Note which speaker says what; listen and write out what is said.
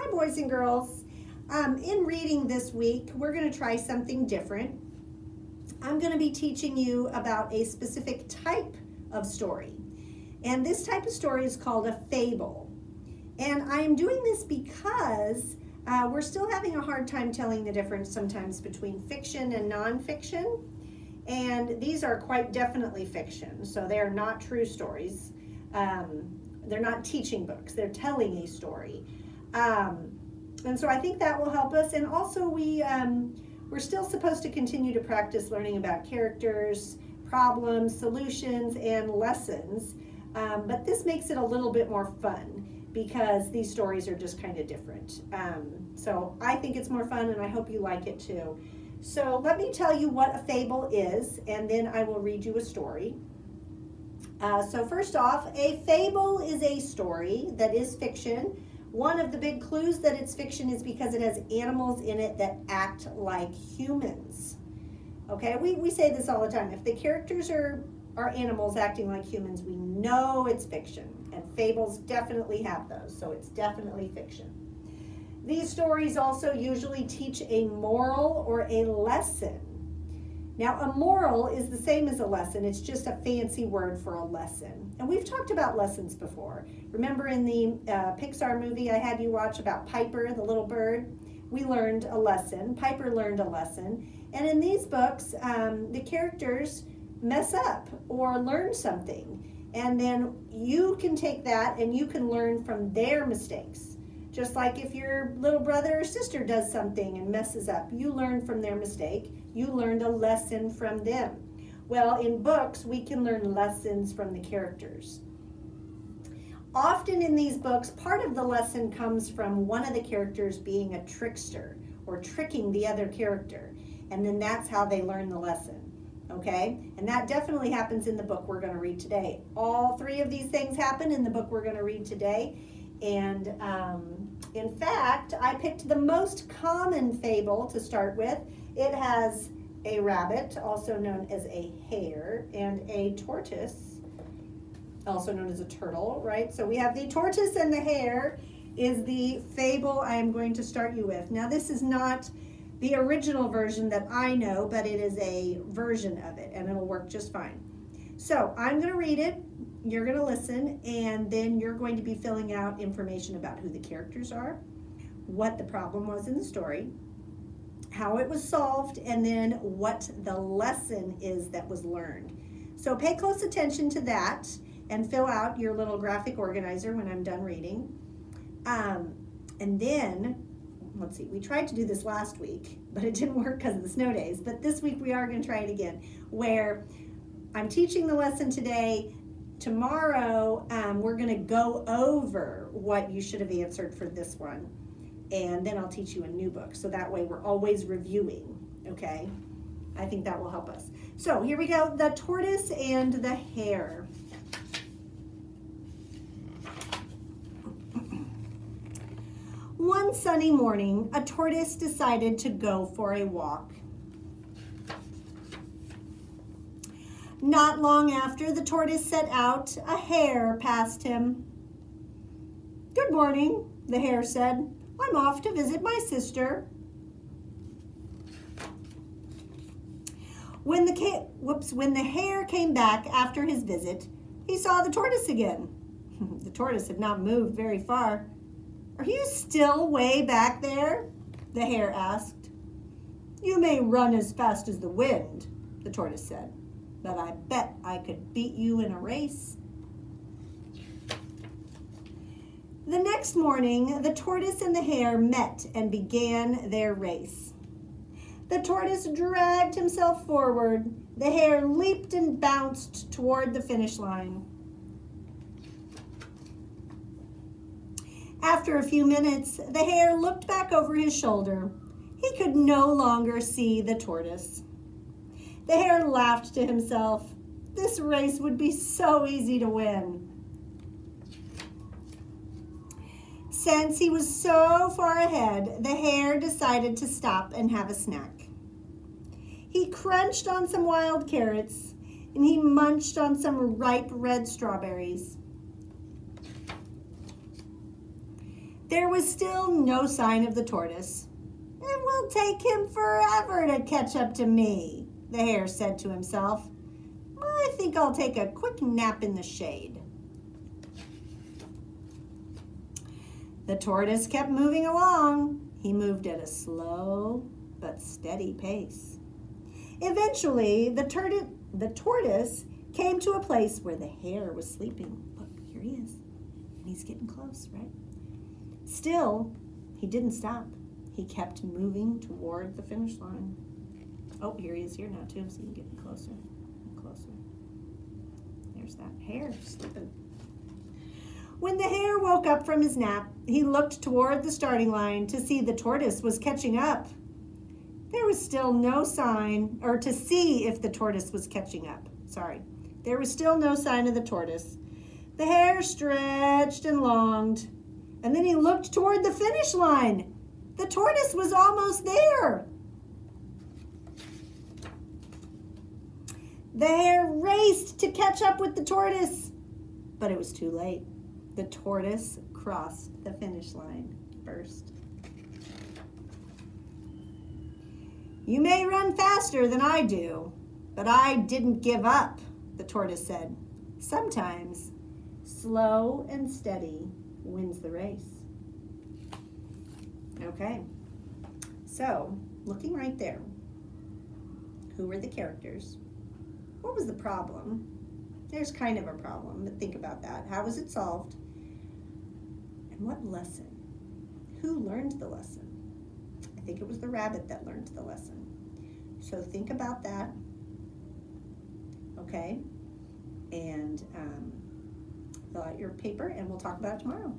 Speaker 1: Hi, boys and girls. In reading this week, we're going to try something different. I'm going to be teaching you about a specific type of story. And this type of story is called a fable. And I am doing this because we're still having a hard time telling the difference sometimes between fiction and nonfiction. And these are quite definitely fiction, so they are not true stories. They're not teaching books, they're telling a story. And so I think that will help us. And also we're still supposed to continue to practice learning about characters, problems, solutions, and lessons. But this makes it a little bit more fun because these stories are just kind of different. So I think it's more fun and I hope you like it too. So let me tell you what a fable is, and then I will read you a story. So first off, a fable is a story that is fiction. One of the big clues that it's fiction is because it has animals in it that act like humans. Okay, we say this all the time. If the characters are animals acting like humans, we know it's fiction. And fables definitely have those, so it's definitely fiction. These stories also usually teach a moral or a lesson. Now, a moral is the same as a lesson. It's just a fancy word for a lesson. And we've talked about lessons before. Remember in the Pixar movie I had you watch about Piper, the little bird? We learned a lesson. Piper learned a lesson. And in these books, the characters mess up or learn something. And then you can take that and you can learn from their mistakes. Just like if your little brother or sister does something and messes up, you learn from their mistake. You learned a lesson from them. Well, in books, we can learn lessons from the characters. Often in these books, part of the lesson comes from one of the characters being a trickster or tricking the other character. And then that's how they learn the lesson. Okay? And that definitely happens in the book we're going to read today. All three of these things happen in the book we're going to read today. And in fact, I picked the most common fable to start with. It has a rabbit, also known as a hare, and a tortoise, also known as a turtle, right? So we have the tortoise and the hare is the fable I am going to start you with. Now, this is not the original version that I know, but it is a version of it, and it'll work just fine. So I'm going to read it. You're going to listen, and then you're going to be filling out information about who the characters are, what the problem was in the story, how it was solved, and then what the lesson is that was learned. So pay close attention to that and fill out your little graphic organizer when I'm done reading. And then, let's see, we tried to do this last week, but it didn't work because of the snow days. But this week we are going to try it again, where I'm teaching the lesson today. Tomorrow, we're going to go over what you should have answered for this one. And then I'll teach you a new book. So that way we're always reviewing, okay? I think that will help us. So here we go, The Tortoise and the Hare. One sunny morning, a tortoise decided to go for a walk. Not long after the tortoise set out, a hare passed him. "Good morning," the hare said. "I'm off to visit my sister." When the hare came back after his visit, he saw the tortoise again. The tortoise had not moved very far. "Are you still way back there?" the hare asked. "You may run as fast as the wind," the tortoise said, "but I bet I could beat you in a race." The next morning, the tortoise and the hare met and began their race. The tortoise dragged himself forward. The hare leaped and bounced toward the finish line. After a few minutes, the hare looked back over his shoulder. He could no longer see the tortoise. The hare laughed to himself. This race would be so easy to win. Since he was so far ahead, the hare decided to stop and have a snack. He crunched on some wild carrots, and he munched on some ripe red strawberries. There was still no sign of the tortoise. It will take him forever to catch up to me, the hare said to himself. I think I'll take a quick nap in the shade. The tortoise kept moving along. He moved at a slow but steady pace. Eventually, the tortoise came to a place where the hare was sleeping. Look, here he is. And he's getting close, right? Still, he didn't stop. He kept moving toward the finish line. Oh, here he is here now too, so you can get closer and closer. There's that hare sleeping. When the hare woke up from his nap, he looked toward the starting line to see the tortoise was catching up. There was still no sign, or to see if the tortoise was catching up. Sorry. There was still no sign of the tortoise. The hare stretched and longed, and then he looked toward the finish line. The tortoise was almost there. The hare raced to catch up with the tortoise, but it was too late. The tortoise crossed the finish line first. You may run faster than I do, but I didn't give up, the tortoise said. Sometimes slow and steady wins the race. Okay, so looking right there, who were the characters? What was the problem? There's kind of a problem, but think about that. How was it solved? And what lesson? Who learned the lesson? I think it was the rabbit that learned the lesson. So think about that, okay? And fill out your paper, and we'll talk about it tomorrow.